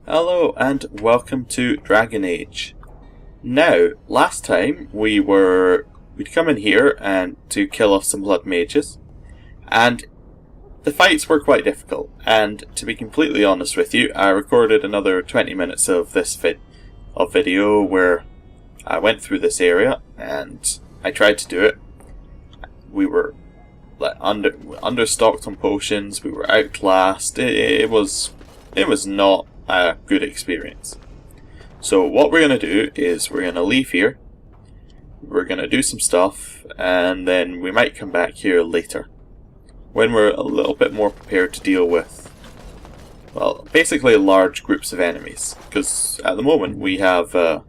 Hello and welcome to Dragon Age. Now, last time we'd come in here and to kill off some blood mages, and the fights were quite difficult. And to be completely honest with you, I recorded another 20 minutes of this video where I went through this area and I tried to do it. We were understocked on potions. We were outclassed. It was not a good experience. So what we're going to do is we're going to leave here, we're going to do some stuff, and then we might come back here later when we're a little bit more prepared to deal with, well, basically large groups of enemies, because at the moment we have I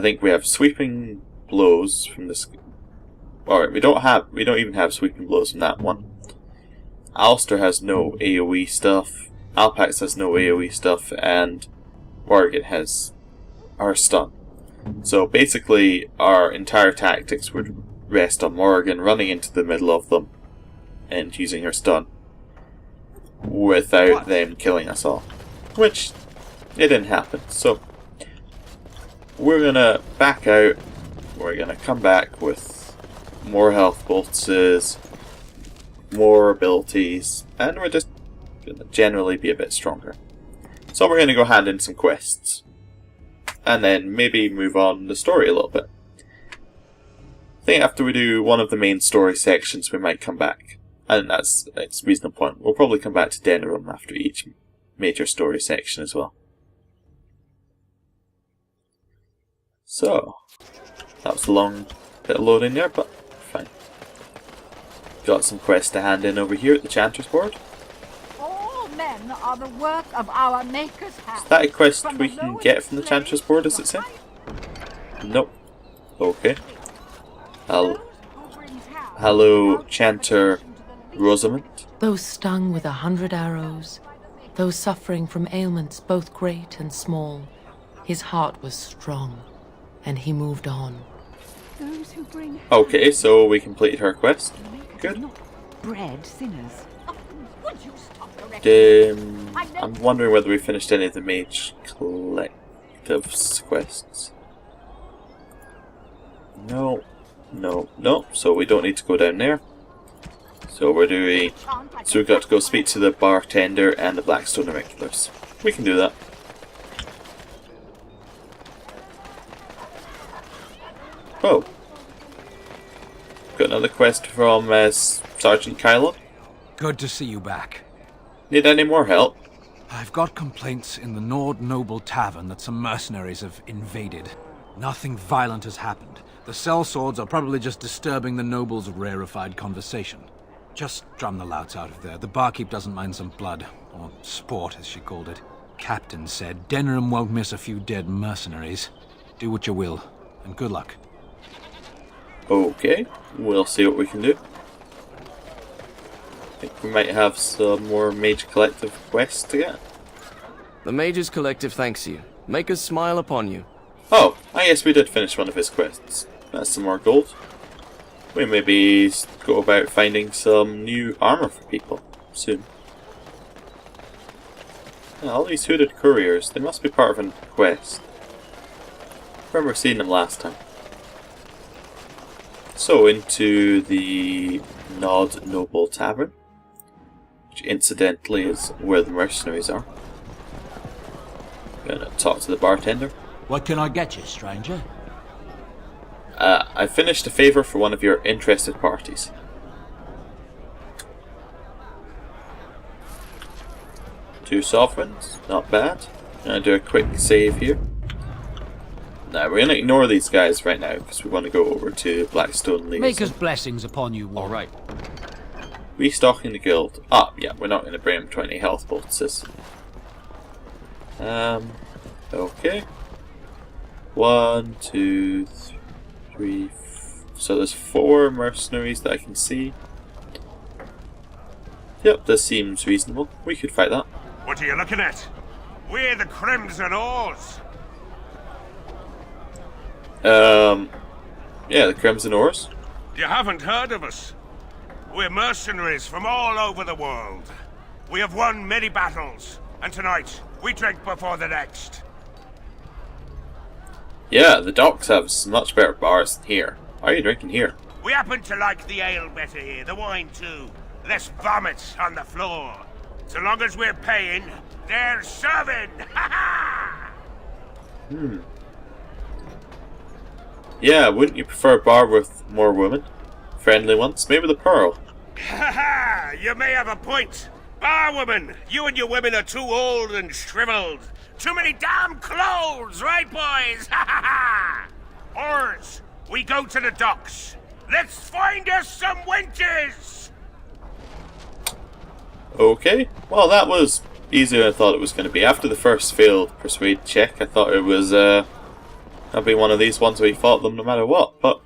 think we have sweeping blows from this, or we don't even have sweeping blows from that one. Alistair has no AoE stuff. Alpax has no AoE stuff, and Morgan has our stun. So basically our entire tactics would rest on Morgan running into the middle of them and using her stun without them killing us all. Which, it didn't happen. So we're gonna back out, we're gonna come back with more health bolts, more abilities, and we're just generally be a bit stronger. So we're going to go hand in some quests and then maybe move on the story a little bit. I think after we do one of the main story sections we might come back, and it's a reasonable point. We'll probably come back to Denerim after each major story section as well. So that was a long bit of loading there, but fine. Got some quests to hand in over here at the Chanter's board. Men are the work of our maker's hand. Is that a quest we can get from the Chanter's board, does it say? Nope. Okay. Hello, Chanter Rosamond. Those stung with 100 arrows, those suffering from ailments both great and small, his heart was strong, and he moved on. Okay, so we completed her quest. Good. Bread sinners. I'm wondering whether we finished any of the Mage Collective's quests. No. So we don't need to go down there. So we've got to go speak to the bartender and the Blackstone Auriculars. We can do that. Oh. Got another quest from Sergeant Kylon. Good to see you back. Need any more help? I've got complaints in the Nord Noble Tavern that some mercenaries have invaded. Nothing violent has happened. The sellswords are probably just disturbing the nobles' rarefied conversation. Just drum the louts out of there. The barkeep doesn't mind some blood, or sport as she called it. Captain said Denerim won't miss a few dead mercenaries. Do what you will, and good luck. Okay, we'll see what we can do. I think we might have some more Mage Collective quests to get. The Mages Collective thanks you. Make us smile upon you. Oh, I guess we did finish one of his quests. That's some more gold. We maybe go about finding some new armor for people soon. Yeah, all these hooded couriers, they must be part of a quest. I remember seeing them last time. So into the Nod Noble Tavern, which incidentally is where the mercenaries are. Gonna talk to the bartender. What can I get you, stranger? I finished a favour for one of your interested parties. Two sovereigns, not bad. Gonna do a quick save here. Now we're gonna ignore these guys right now because we want to go over to Blackstone Liaison. Maker's blessings upon you, Warden. Alright. Restocking the guild. Ah, yeah, we're not going to bring him 20 health bolts. Okay. 1, 2, 3. So there's 4 mercenaries that I can see. Yep, this seems reasonable. We could fight that. What are you looking at? We're the Crimson Oars. Yeah, the Crimson Oars. You haven't heard of us? We're mercenaries from all over the world. We have won many battles, And tonight, we drink before the next. Yeah, the docks have much better bars than here. Why are you drinking here? We happen to like the ale better here, the wine too. Less vomit on the floor. So long as we're paying, they're serving! Ha ha! Yeah, wouldn't you prefer a bar with more women? Friendly ones? Maybe the Pearl. Ha ha! You may have a point. Barwoman, you and your women are too old and shriveled. Too many damn clothes, right, boys? Ha ha ha! Ours, we go to the docks. Let's find us some wenches! Okay, well that was easier than I thought it was going to be. After the first failed persuade check, I thought it was going to be one of these ones where you fought them no matter what, but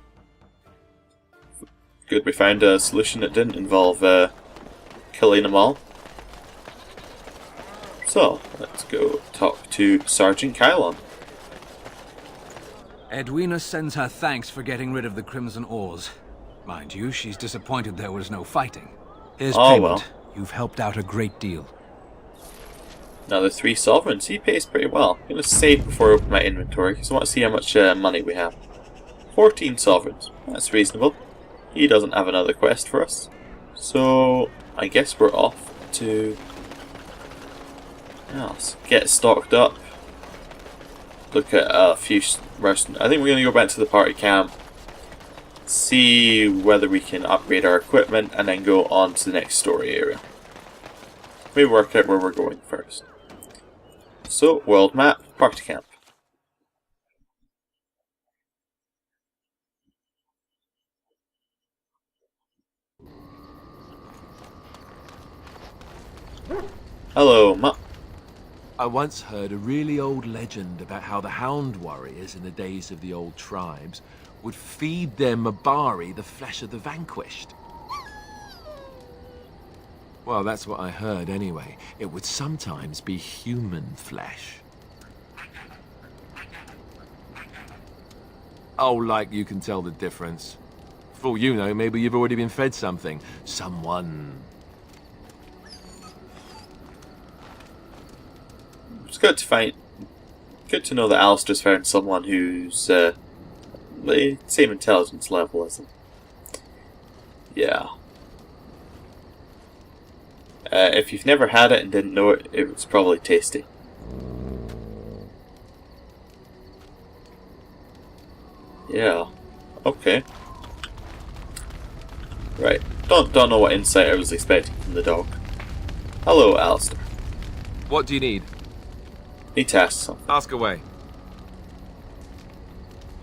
good we found a solution that didn't involve killing them all. So, let's go talk to Sergeant Kylon. Edwina sends her thanks for getting rid of the Crimson Oars. Mind you, she's disappointed there was no fighting. Here's Oh, payment. well. You've helped out a great deal. Another 3 sovereigns. He pays pretty well. I'm going to save before I open my inventory because I want to see how much money we have. 14 sovereigns. That's reasonable. He doesn't have another quest for us. So, I guess we're off to... let's get stocked up. Look at a few mercenaries. I think we're going to go back to the party camp. See whether we can upgrade our equipment and then go on to the next story area. Maybe work out where we're going first. So, world map, party camp. Hello, Ma. I once heard a really old legend about how the Hound warriors in the days of the old tribes would feed their Mabari the flesh of the vanquished. Well, that's what I heard anyway. It would sometimes be human flesh. Oh, like you can tell the difference. For all you know, maybe you've already been fed something. Someone. It's good to find. Good to know that Alistair's found someone who's the same intelligence level as him. Yeah. If you've never had it and didn't know it, it was probably tasty. Yeah. Okay. Right. Don't know what insight I was expecting from the dog. Hello, Alistair. What do you need? Need to ask something. Ask away.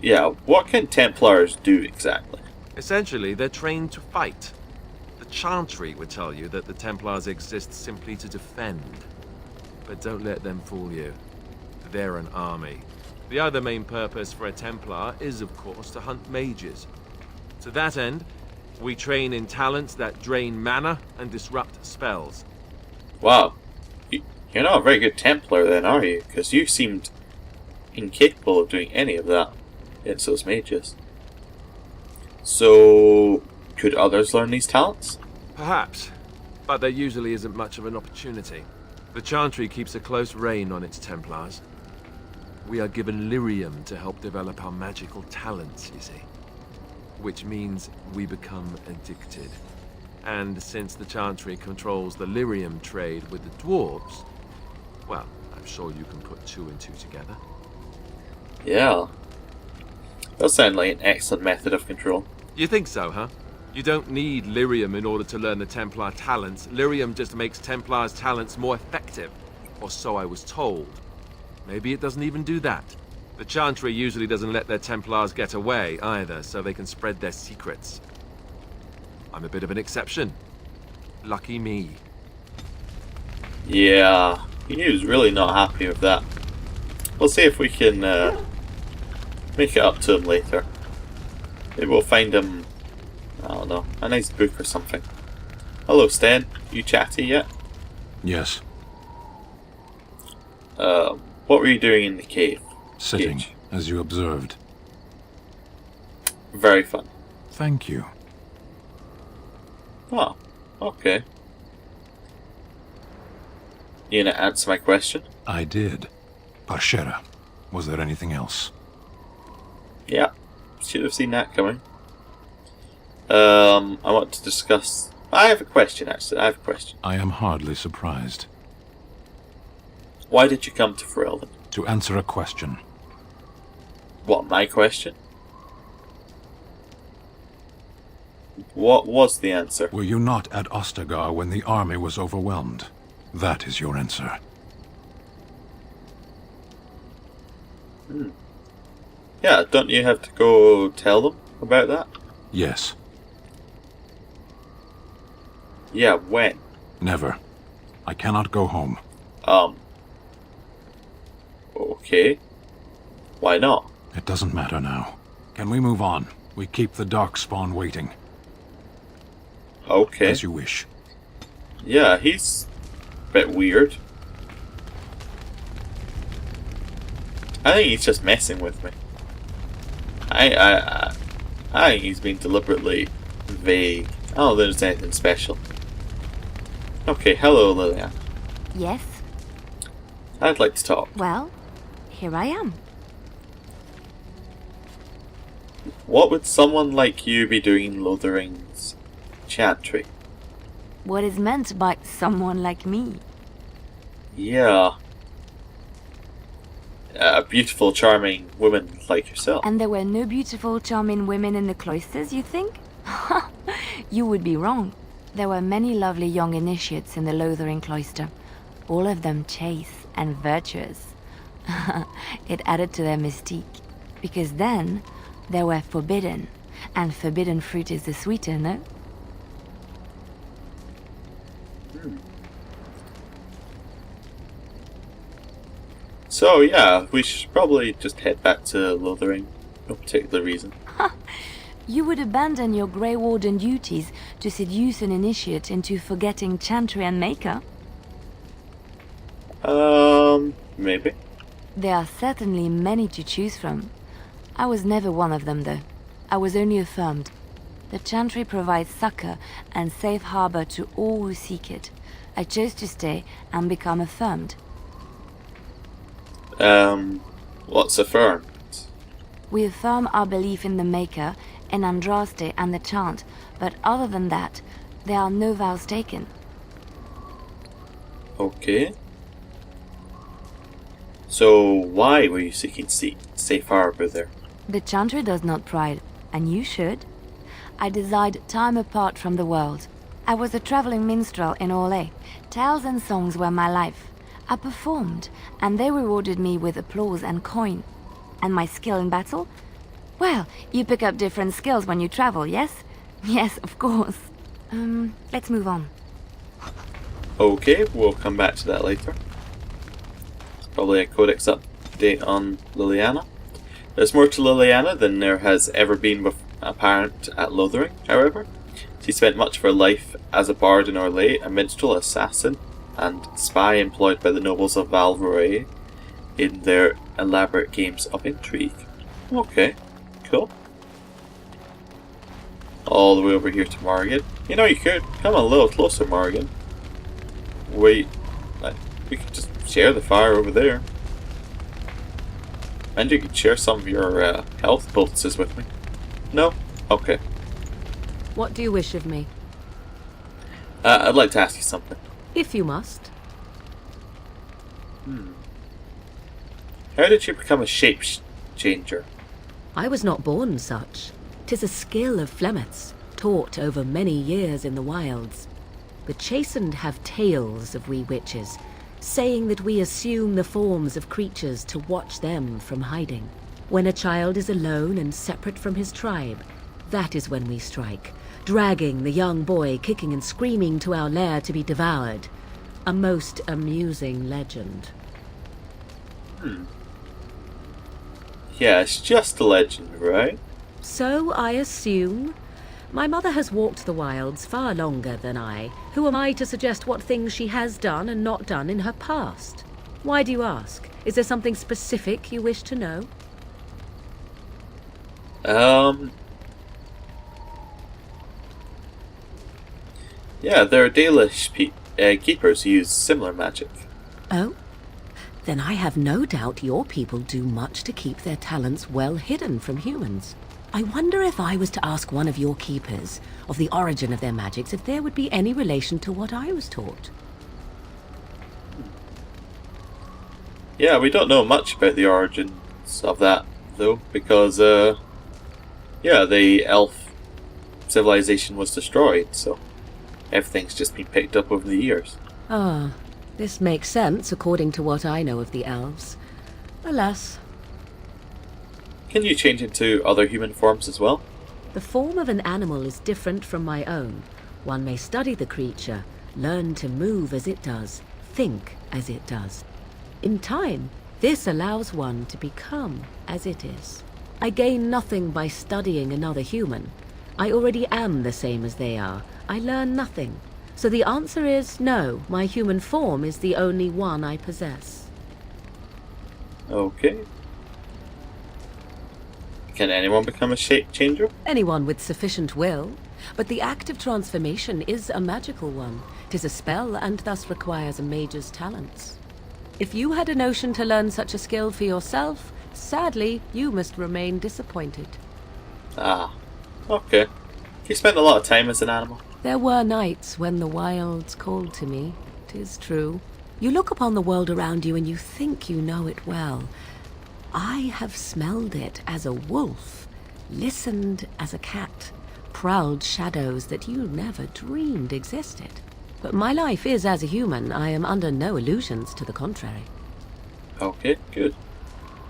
Yeah, what can Templars do exactly? Essentially, they're trained to fight. The Chantry would tell you that the Templars exist simply to defend. But don't let them fool you. They're an army. The other main purpose for a Templar is, of course, to hunt mages. To that end, we train in talents that drain mana and disrupt spells. Wow. You're not a very good Templar then, are you? Because you seemed incapable of doing any of that against those mages. So, could others learn these talents? Perhaps, but there usually isn't much of an opportunity. The Chantry keeps a close rein on its Templars. We are given lyrium to help develop our magical talents, you see. Which means we become addicted. And since the Chantry controls the lyrium trade with the dwarves, well, I'm sure you can put 2 and 2 together. Yeah. Does sound like an excellent method of control. You think so, huh? You don't need lyrium in order to learn the Templar talents. Lyrium just makes Templar's talents more effective. Or so I was told. Maybe it doesn't even do that. The Chantry usually doesn't let their Templars get away either, so they can spread their secrets. I'm a bit of an exception. Lucky me. Yeah, he was really not happy with that. We'll see if we can make it up to him later. Maybe we'll find him, I don't know, a nice book or something. Hello, Sten. You chatty yet? Yes. What were you doing in the cave? Sitting, Cage? as you observed. Very fun. Thank you. Oh, okay. You gonna answer my question? I did. Parshera, was there anything else? Yeah, should have seen that coming. I want to discuss... I have a question, actually. I have a question. I am hardly surprised. Why did you come to Ferelden? To answer a question. What, my question? What was the answer? Were you not at Ostagar when the army was overwhelmed? That is your answer. Yeah, don't you have to go tell them about that? Yes. Yeah, when? Never. I cannot go home. Okay. Why not? It doesn't matter now. Can we move on? We keep the Darkspawn waiting. Okay. As you wish. Yeah, he's a bit weird. I think he's just messing with me. I think he's being deliberately vague. I don't think there's anything special. Okay, hello Lillian. Yes? I'd like to talk. Well, here I am. What would someone like you be doing in Lothering's chantry? What is meant by someone like me? Yeah. A beautiful, charming woman like yourself. And there were no beautiful, charming women in the cloisters, you think? You would be wrong. There were many lovely young initiates in the Lothering cloister, all of them chaste and virtuous. It added to their mystique, because then they were forbidden, and forbidden fruit is the sweeter, no? So yeah, we should probably just head back to Lothering. No particular reason. You would abandon your Grey Warden duties to seduce an initiate into forgetting Chantry and Maker? Maybe. There are certainly many to choose from. I was never one of them, though. I was only affirmed. The Chantry provides succor and safe harbor to all who seek it. I chose to stay and become affirmed. What's affirmed? We affirm our belief in the Maker, in Andraste and the Chant, but other than that, there are no vows taken. Okay. So why were you seeking safe harbor there? The Chantry does not pride, and you should. I desired time apart from the world. I was a traveling minstrel in Orlais. Tales and songs were my life. I performed, and they rewarded me with applause and coin. And my skill in battle? Well, you pick up different skills when you travel, yes? Yes, of course. Let's move on. Okay, we'll come back to that later. Probably a codex update on Liliana. There's more to Liliana than there has ever been apparent at Lothering, however. She spent much of her life as a bard in Orlais, a minstrel, assassin, and spy employed by the nobles of Valroy in their elaborate games of intrigue. Okay, cool. All the way over here to Morrigan. You know, you could come a little closer, Morrigan. Wait, we could just share the fire over there. And you could share some of your health poultices with me. No? Okay. What do you wish of me? I'd like to ask you something. If you must. How did you become a shape changer? I was not born such. 'Tis a skill of Flemeth's, taught over many years in the wilds. The chastened have tales of we witches, saying that we assume the forms of creatures to watch them from hiding. When a child is alone and separate from his tribe, that is when we strike, dragging the young boy kicking and screaming to our lair to be devoured. A most amusing legend. Yeah, it's just a legend, right? So I assume. My mother has walked the wilds far longer than I. Who am I to suggest what things she has done and not done in her past? Why do you ask? Is there something specific you wish to know? Yeah, there are Dalish keepers who use similar magic. Oh? Then I have no doubt your people do much to keep their talents well hidden from humans. I wonder if I was to ask one of your keepers of the origin of their magics, if there would be any relation to what I was taught. Yeah, we don't know much about the origins of that, though, because, yeah, the elf civilization was destroyed, so everything's just been picked up over the years. Ah, this makes sense according to what I know of the elves. Alas. Can you change into other human forms as well? The form of an animal is different from my own. One may study the creature, learn to move as it does, think as it does. In time, this allows one to become as it is. I gain nothing by studying another human. I already am the same as they are. I learn nothing. So the answer is no, my human form is the only one I possess. Okay. Can anyone become a shape changer? Anyone with sufficient will. But the act of transformation is a magical one. 'Tis a spell and thus requires a mage's talents. If you had a notion to learn such a skill for yourself, sadly, you must remain disappointed. Ah, okay. You spent a lot of time as an animal. There were nights when the wilds called to me, 'tis true. You look upon the world around you and you think you know it well. I have smelled it as a wolf, listened as a cat, prowled shadows that you never dreamed existed. But my life is as a human. I am under no illusions to the contrary. Okay, good.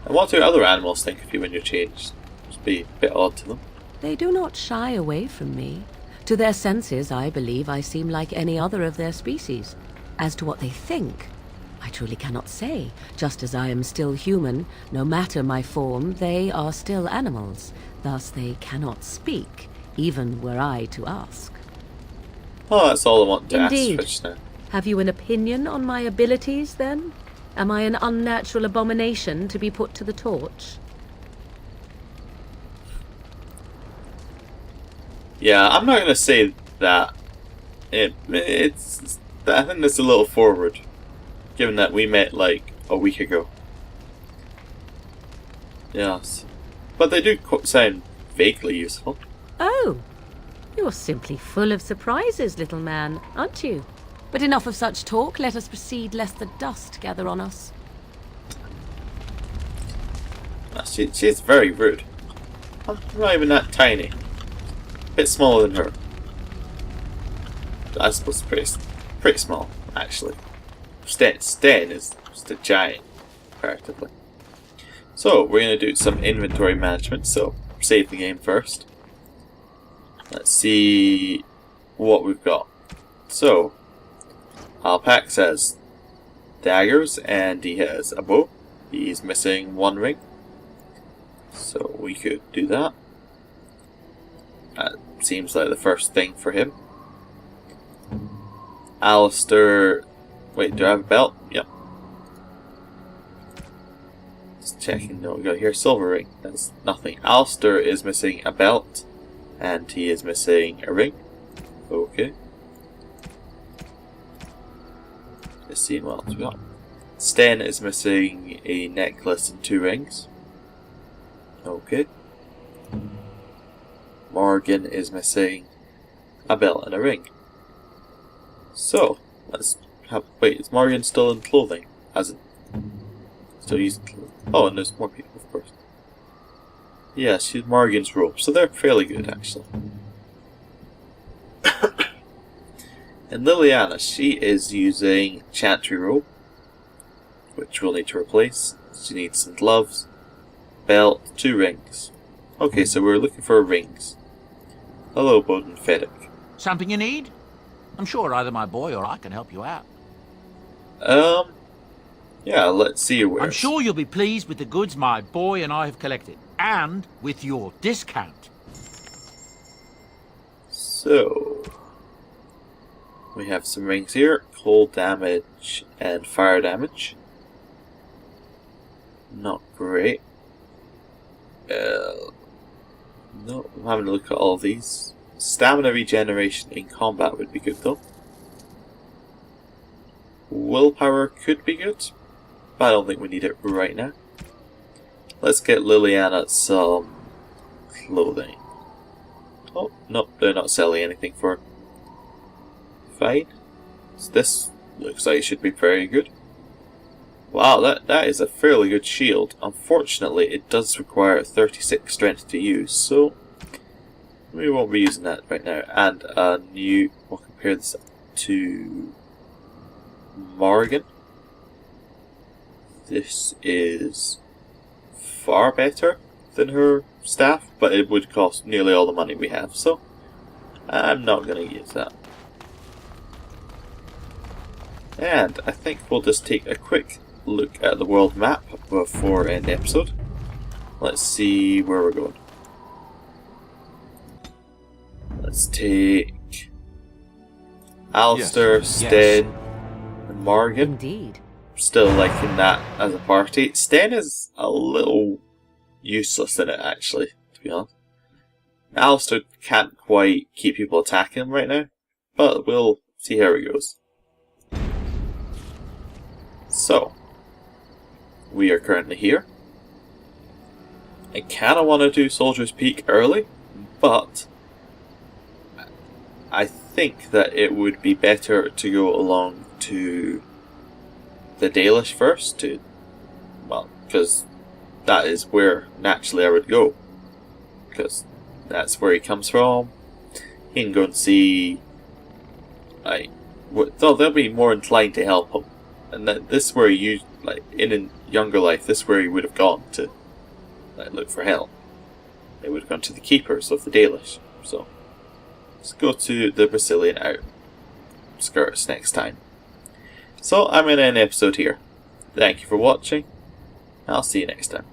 And what do other animals think of you when you're changed? Must be a bit odd to them. They do not shy away from me. To their senses, I believe I seem like any other of their species. As to what they think, I truly cannot say. Just as I am still human, no matter my form, they are still animals. Thus they cannot speak, even were I to ask. Oh, that's all I want to Indeed. ask Fish now. Have you an opinion on my abilities, then? Am I an unnatural abomination to be put to the torch? Yeah, I'm not going to say that. It's. I think that's a little forward, given that we met like a week ago. Yes, but they do sound vaguely useful. Oh, you're simply full of surprises, little man, aren't you? But enough of such talk. Let us proceed, lest the dust gather on us. She's very rude. I'm not even that tiny. A bit smaller than her. I suppose pretty small, actually. Sten is just a giant, practically. So, we're going to do some inventory management, so save the game first. Let's see what we've got. So, Alpax has daggers and he has a bow. He's missing one ring. So we could do that. That seems like the first thing for him. Alistair... Wait, do I have a belt? Yep. Just checking. No, we got here. Silver ring. That's nothing. Alistair is missing a belt. And he is missing a ring. Okay. Let's see what else we got. Sten is missing a necklace and 2 rings. Okay. Morgan is missing a belt and a ring. So, let's have... Wait, is Morgan still in clothing? Hasn't... Still using clothing. Oh, and there's more people, of course. Yeah, she's Morgan's robe, so they're fairly good, actually. And Liliana, she is using Chantry robe, which we'll need to replace. She needs some gloves, belt, 2 rings. Okay, so we're looking for rings. Hello, Bowden Fedek. Something you need? I'm sure either my boy or I can help you out. Yeah, let's see your wares. I'm sure you'll be pleased with the goods my boy and I have collected. And with your discount. So, we have some rings here. Cold damage and fire damage. Not great. No, I'm having a look at all of these. Stamina regeneration in combat would be good though. willpower could be good, but I don't think we need it right now. Let's get Liliana some clothing. Oh, nope, they're not selling anything for her. Fine. So this looks like it should be very good. Wow, that is a fairly good shield. Unfortunately, it does require 36 strength to use, so we won't be using that right now. And a new, we'll compare this to Morgan. This is far better than her staff, but it would cost nearly all the money we have, so I'm not going to use that. And I think we'll just take a quick look at the world map before end episode. Let's see where we're going. Let's take Alistair, Sten, and Morgan. Indeed. Still liking that as a party. Sten is a little useless in it, actually, to be honest. Alistair can't quite keep people attacking him right now, but we'll see how it goes. So, we are currently here. I kinda want to do Soldier's Peak early, but I think that it would be better to go along to the Dalish first, because that is where naturally I would go, because that's where he comes from. He can go and see, they'll be more inclined to help him, and that this is where you, in a younger life, this is where he would have gone to look for help. They would have gone to the keepers of the Dalish. So let's go to the Brazilian outskirts next time. So I'm going to end the episode here. Thank you for watching. I'll see you next time.